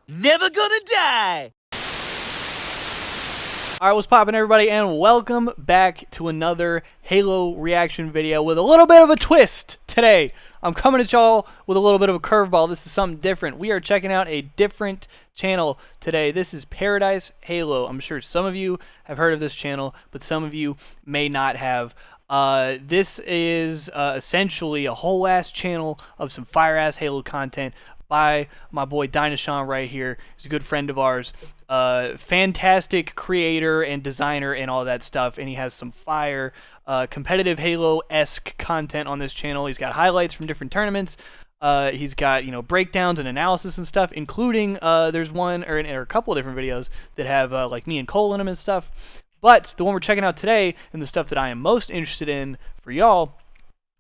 Never gonna die! Alright, what's poppin', everybody, and welcome back to another Halo reaction video with a little bit of a twist today. I'm coming at y'all with a little bit of a curveball. This is something different. We are checking out a different channel today. This is Paradise Halo. I'm sure some of you have heard of this channel, but some of you may not have. This is essentially a whole ass channel of some fire ass Halo content by my boy Dynashawn right here. He's a good friend of ours. Fantastic creator and designer and all that stuff, and he has some fire competitive Halo-esque content on this channel. He's got highlights from different tournaments. He's got, you know, breakdowns and analysis and stuff, including there's one or a couple of different videos that have like me and Cole in them and stuff. But the one we're checking out today, and the stuff that I am most interested in for y'all,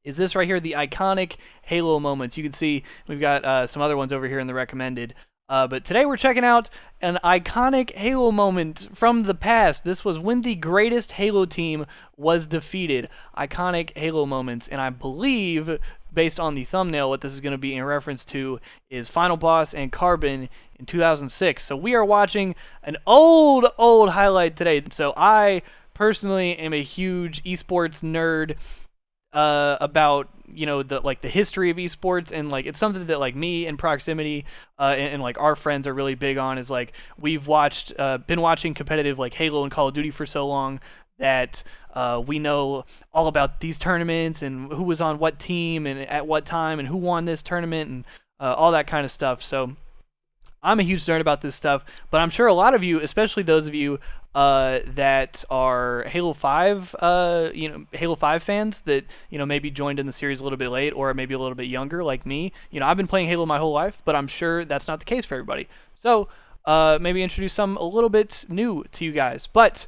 is this right here, the iconic Halo moments. You can see we've got some other ones over here in the recommended. But today we're checking out an iconic Halo moment from the past. This was when the greatest Halo team was defeated. Iconic Halo moments. And I believe, based on the thumbnail, what this is going to be in reference to is Final Boss and Carbon in 2006. So we are watching an old highlight today. So I personally am a huge esports nerd. About, you know, the history of esports, and like it's something that like me and Proximity and like our friends are really big on. Is like we've been watching competitive like Halo and Call of Duty for so long that we know all about these tournaments and who was on what team and at what time and who won this tournament and all that kind of stuff. So I'm a huge nerd about this stuff, but I'm sure a lot of you, especially those of you that are Halo 5, Halo 5 fans that, you know, maybe joined in the series a little bit late or maybe a little bit younger like me. You know, I've been playing Halo my whole life, but I'm sure that's not the case for everybody. So maybe introduce some a little bit new to you guys. But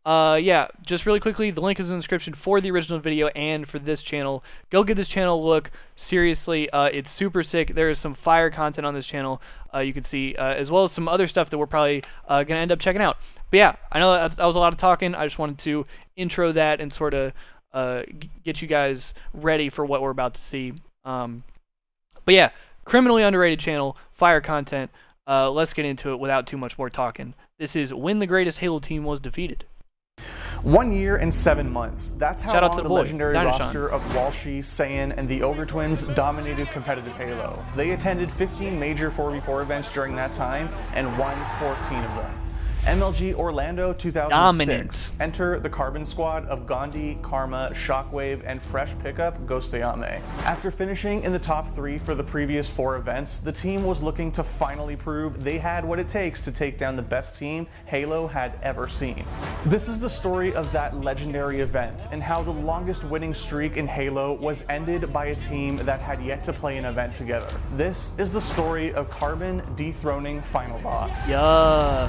yeah, just really quickly, the link is in the description for the original video and for this channel. Go give this channel a look. Seriously, it's super sick. There is some fire content on this channel, you can see, as well as some other stuff that we're probably going to end up checking out. But yeah, I know that was a lot of talking. I just wanted to intro that and sort of get you guys ready for what we're about to see. But yeah, criminally underrated channel, fire content. Let's get into it without too much more talking. This is when the greatest Halo team was defeated. 1 year and 7 months. That's how long the legendary Dynashawn roster of Walshy, Saiyan, and the Ogre Twins dominated competitive Halo. They attended 15 major 4v4 events during that time and won 14 of them. MLG Orlando 2006. Dominant. Enter the Carbon squad of Gandhi, Karma, Shockwave, and fresh pickup Ghostayame. After finishing in the top 3 for the previous 4 events, the team was looking to finally prove they had what it takes to take down the best team Halo had ever seen. This is the story of that legendary event and how the longest winning streak in Halo was ended by a team that had yet to play an event together. This is the story of Carbon dethroning Final Boss. Yeah.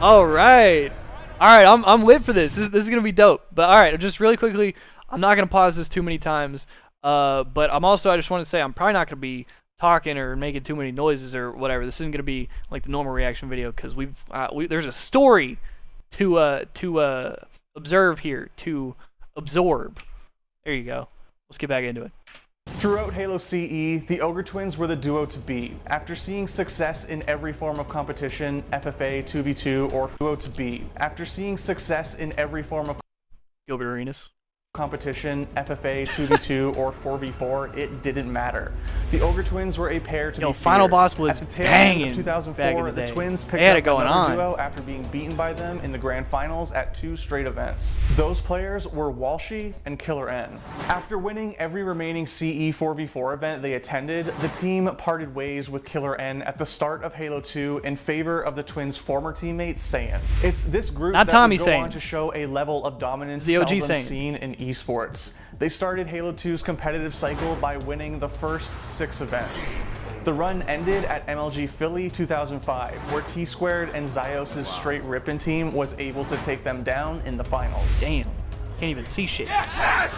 All right, I'm lit for this. This is gonna be dope. But all right, just really quickly, I'm not gonna pause this too many times. But I just want to say I'm probably not gonna be talking or making too many noises or whatever. This isn't gonna be like the normal reaction video because there's a story to observe here, to absorb. There you go. Let's get back into it. Throughout Halo CE, the Ogre Twins were the duo to beat. After seeing success in every form of competition, FFA, 2v2, or duo to beat. After seeing success in every form of Gilbert Arenas. competition, FFA, 2v2, or 4v4, it didn't matter. The Ogre Twins were a pair to be feared. Final Boss was At the tail banging end of 2004, the Twins picked up another duo after being beaten by them in the grand finals at 2 straight events. Those players were Walshy and Killer N. After winning every remaining CE 4v4 event they attended, the team parted ways with Killer N at the start of Halo 2 in favor of the Twins' former teammate Saiyan. It's this group that would go on to show a level of dominance seldom seen in esports. They started Halo 2's competitive cycle by winning the first 6 events. The run ended at MLG Philly 2005, where T-Squared and Zyos' straight rippin' team was able to take them down in the finals. Damn, can't even see shit. Yes!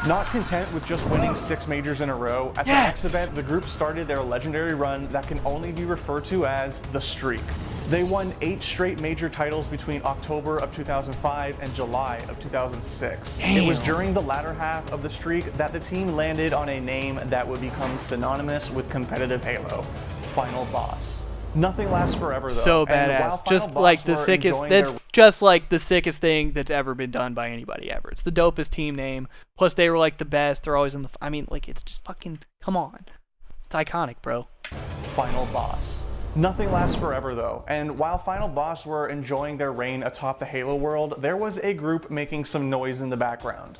Not content with just winning 6 majors in a row, at the next event, the group started their legendary run that can only be referred to as the Streak. They won 8 straight major titles between October of 2005 and July of 2006. Damn. It was during the latter half of the streak that the team landed on a name that would become synonymous with competitive Halo, Final Boss. Nothing lasts forever though. So And while badass. Final Just Boss like the were sickest. enjoying That's their just like the sickest thing that's ever been done by anybody ever. It's the dopest team name. Plus they were like the best. They're always in the. I mean, like it's just fucking. Come on. It's iconic, bro. Final Boss. Nothing lasts forever though, and while Final Boss were enjoying their reign atop the Halo world, there was a group making some noise in the background.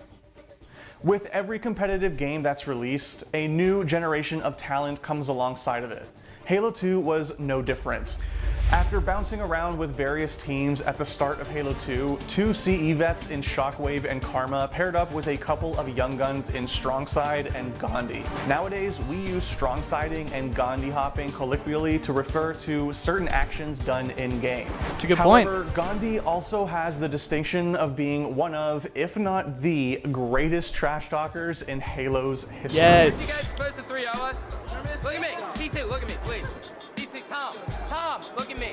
With every competitive game that's released, a new generation of talent comes alongside of it. Halo 2 was no different. After bouncing around with various teams at the start of Halo 2, 2 CE vets in Shockwave and Karma paired up with a couple of young guns in Strongside and Gandhi. Nowadays, we use Strongsiding and Gandhi hopping colloquially to refer to certain actions done in-game. It's a good point. However, Gandhi also has the distinction of being one of, if not the greatest trash talkers in Halo's history. Yes. You guys supposed to 3-0 us? Look at me. T2, look at me, please. T2, Tom, look at me.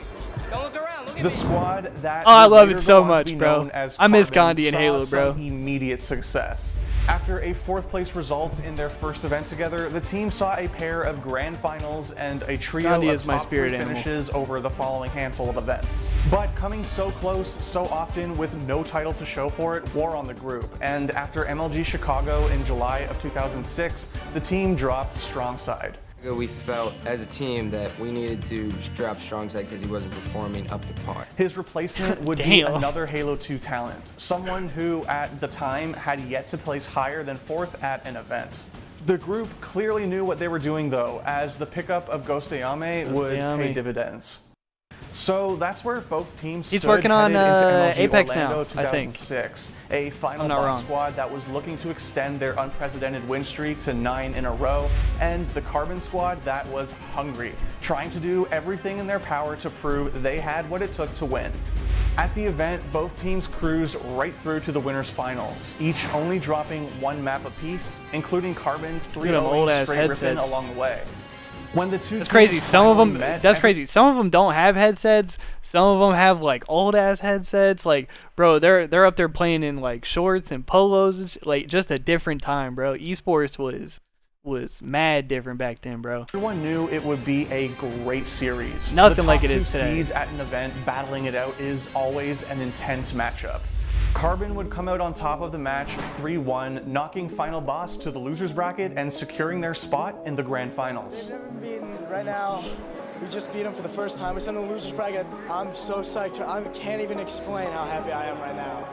Don't look around, look at The me. squad that Oh, I love later it so go on to much, be bro. known as I miss Carbon Gandhi in saw Halo, bro. some immediate success. After a 4th place result in their first event together, the team saw a pair of grand finals and a trio Gandhi of is my top spirit 3 animal. finishes over the following handful of events. But coming so close, so often with no title to show for it, wore on the group. And after MLG Chicago in July of 2006, the team dropped Strongside. We felt as a team that we needed to drop Strongside because he wasn't performing up to par. His replacement would be Damn. another Halo 2 talent, someone who at the time had yet to place higher than 4th at an event. The group clearly knew what they were doing though, as the pickup of Ghost Ayame would Ayame. pay dividends. So that's where both teams He's stood working on, headed into MLG Apex Orlando now, I think. 2006, a Final I'm not Boss wrong. squad that was looking to extend their unprecedented win streak to 9 in a row, and the Carbon squad that was hungry, trying to do everything in their power to prove they had what it took to win. At the event, both teams cruised right through to the winners finals, each only dropping 1 map apiece, including Carbon 3 them old-ass straight ripping headsets. along the way. When the two That's crazy. teams Some of finally them. met, That's crazy. Some of them don't have headsets. Some of them have like old ass headsets. Like, bro, they're up there playing in like shorts and polos and like just a different time, bro. Esports was mad different back then, bro. Everyone knew it would be a great series. Nothing The like top it is 2 today. seeds at an event battling it out is always an intense matchup. Carbon would come out on top of the match 3-1, knocking Final Boss to the losers bracket and securing their spot in the grand finals. Never been beaten. Right now, we just beat him for the first time. We're in the losers bracket. I'm so psyched. I can't even explain how happy I am right now.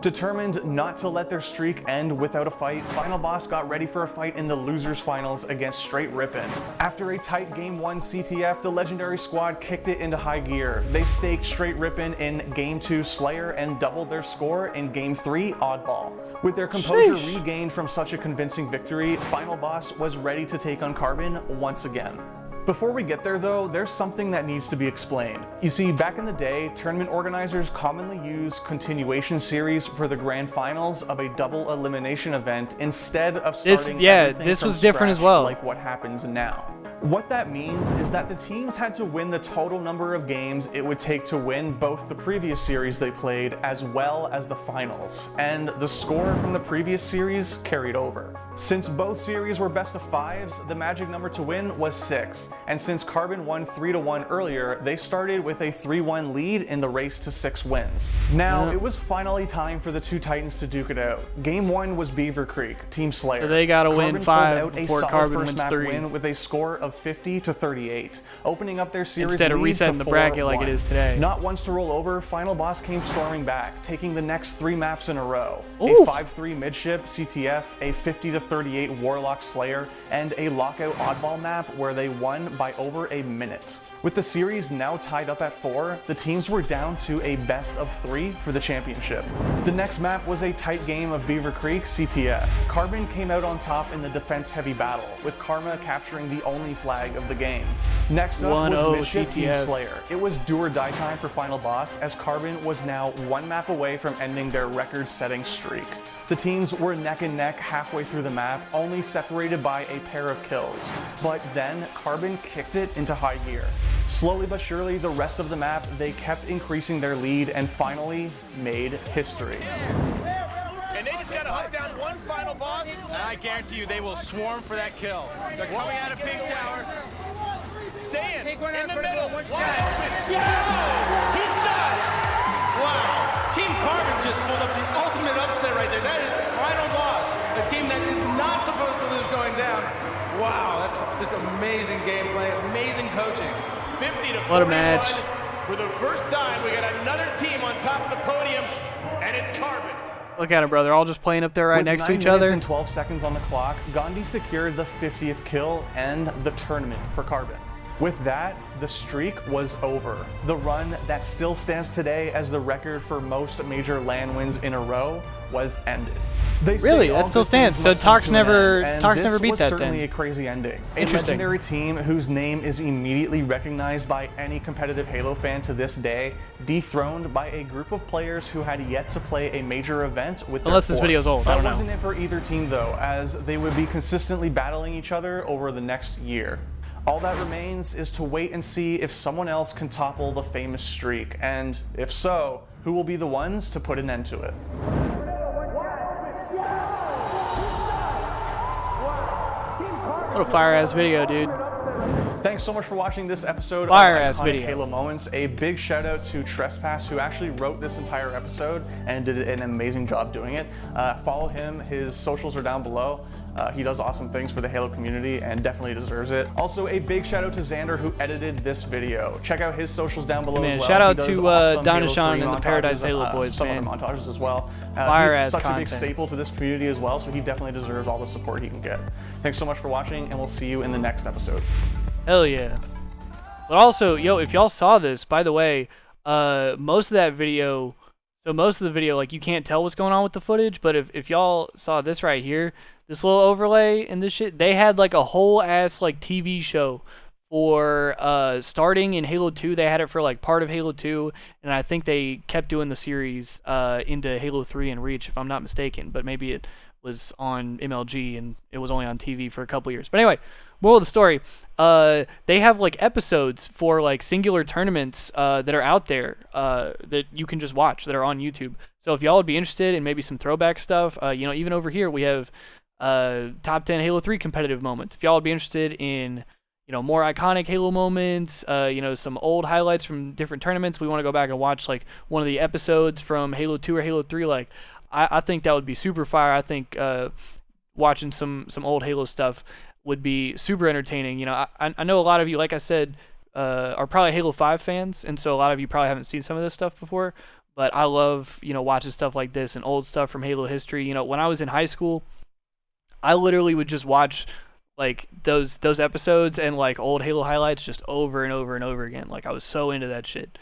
Determined not to let their streak end without a fight, Final Boss got ready for a fight in the losers finals against Straight Rippin'. After a tight Game 1 CTF, the legendary squad kicked it into high gear. They staked Straight Rippin' in Game 2 Slayer and doubled their score in Game 3 Oddball. With their composure Sheesh. regained from such a convincing victory, Final Boss was ready to take on Carbon once again. Before we get there though, there's something that needs to be explained. You see, back in the day, tournament organizers commonly use continuation series for the grand finals of a double elimination event instead of starting everything this from was different as scratch well. like what happens now. What that means is that the teams had to win the total number of games it would take to win both the previous series they played as well as the finals, and the score from the previous series carried over. Since both series were best of 5s, the magic number to win was 6, and since Carbon won 3-1 earlier, they started with a 3-1 lead in the race to 6 wins. Now, Yeah. it was finally time for the two Titans to duke it out. Game 1 was Beaver Creek, Team Slayer. So they gotta win Carbon 5 pulled out a before solid Carbon first wins map 3. win with a score of 50-38, opening up their series Instead of lead resetting to the bracket like it 4-1. is today. Not once to roll over, Final Boss came storming back, taking the next 3 maps in a row. Ooh. A 5-3 midship CTF, a 50-38 Warlock Slayer, and a lockout oddball map where they won by over a minute. With the series now tied up at 4, the teams were down to a best of 3 for the championship. The next map was a tight game of Beaver Creek CTF. Carbon came out on top in the defense-heavy battle, with Karma capturing the only flag of the game. Next up was Mischief Team Slayer. It was do or die time for Final Boss, as Carbon was now 1 map away from ending their record-setting streak. The teams were neck and neck halfway through the map, only separated by a pair of kills. But then Carbon kicked it into high gear. Slowly but surely, the rest of the map, they kept increasing their lead and finally made history. And they just got to hunt down one final boss, and I guarantee you they will swarm for that kill. They're coming out of Big Tower. Saiyan in the middle. One shot. Yeah! He's done! Wow. Team Carbon just pulled up the ultimate upset right there. That is final boss. The team that is not supposed to lose going down. Wow, that's just amazing gameplay, amazing coaching. 50 to 41. What a match. For the first time, we got another team on top of the podium, and it's Carbon. Look at them, brother. All just playing up there right next to each other. With 9 minutes and 12 seconds on the clock, Gandhi secured the 50th kill and the tournament for Carbon. With that, the streak was over. The run that still stands today as the record for most major LAN wins in a row was ended. Really? That still stands. So Tox never beat that then. Certainly a crazy ending. A Interesting. legendary team whose name is immediately recognized by any competitive Halo fan to this day, dethroned by a group of players who had yet to play a major event with their Unless this fourth. video's old, I don't know. That wasn't it for either team though, as they would be consistently battling each other over the next year. All that remains is to wait and see if someone else can topple the famous streak, and if so, who will be the ones to put an end to it. What a fire-ass video, dude. Thanks so much for watching this episode of Fire-ass Iconic video. Halo Moments. A big shout out to Trespass, who actually wrote this entire episode and did an amazing job doing it. Follow him, his socials are down below. He does awesome things for the Halo community and definitely deserves it. Also, a big shout out to Xander, who edited this video. Check out his socials down below as well. Shout out He does to awesome Donishon Halo and the 3 Paradise montages, Halo boys, some man. of the montages as well. Fire-ass He's such a big content. staple to this community as well, so he definitely deserves all the support he can get. Thanks so much for watching, and we'll see you in the next episode. Hell yeah. But also, yo, if y'all saw this, by the way, most of that video, like, you can't tell what's going on with the footage, but if y'all saw this right here, this little overlay and this shit, they had, like, a whole ass, like, TV show for, starting in Halo 2. They had it for, like, part of Halo 2, and I think they kept doing the series, into Halo 3 and Reach, if I'm not mistaken, but maybe it was on MLG and it was only on TV for a couple years. But anyway, moral of the story, they have like episodes for like singular tournaments that are out there that you can just watch, that are on YouTube. So if y'all would be interested in maybe some throwback stuff, you know, even over here we have top 10 Halo 3 competitive moments. If y'all would be interested in, you know, more iconic Halo moments, you know, some old highlights from different tournaments, we want to go back and watch like one of the episodes from Halo 2 or Halo 3, like I think that would be super fire. I think watching some old Halo stuff would be super entertaining. You know, I know a lot of you, like I said, are probably Halo 5 fans, and so a lot of you probably haven't seen some of this stuff before, but I love, you know, watching stuff like this and old stuff from Halo history. You know, when I was in high school, I literally would just watch like those episodes and like old Halo highlights just over and over and over again. Like I was so into that shit.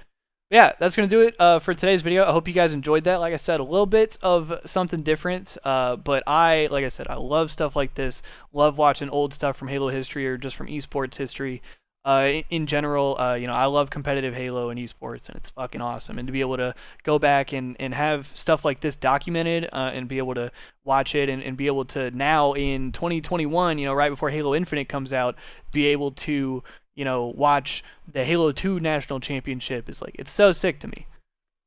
Yeah, that's going to do it for today's video. I hope you guys enjoyed that. Like I said, a little bit of something different, but like I said, I love stuff like this. Love watching old stuff from Halo history or just from esports history. In general, you know, I love competitive Halo and esports, and it's fucking awesome. And to be able to go back and have stuff like this documented and be able to watch it and be able to now in 2021, you know, right before Halo Infinite comes out, be able to, you know, watch the Halo 2 National Championship is like, it's so sick to me.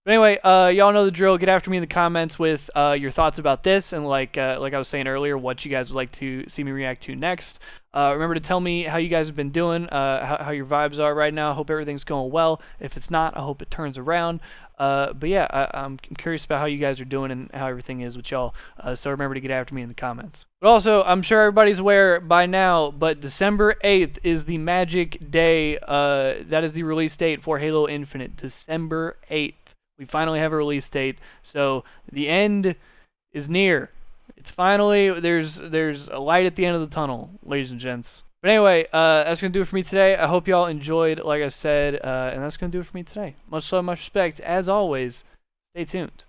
But anyway, y'all know the drill. Get after me in the comments with your thoughts about this, and like I was saying earlier, what you guys would like to see me react to next. Remember to tell me how you guys have been doing, how your vibes are right now. Hope everything's going well. If it's not, I hope it turns around. But yeah, I'm curious about how you guys are doing and how everything is with y'all. So remember to get after me in the comments. But also, I'm sure everybody's aware by now, but December 8th is the magic day. That is the release date for Halo Infinite. December 8th. We finally have a release date. So the end is near. It's finally, there's a light at the end of the tunnel, ladies and gents. But anyway, that's going to do it for me today. I hope y'all enjoyed, like I said, and that's going to do it for me today. Much love, much respect. As always, stay tuned.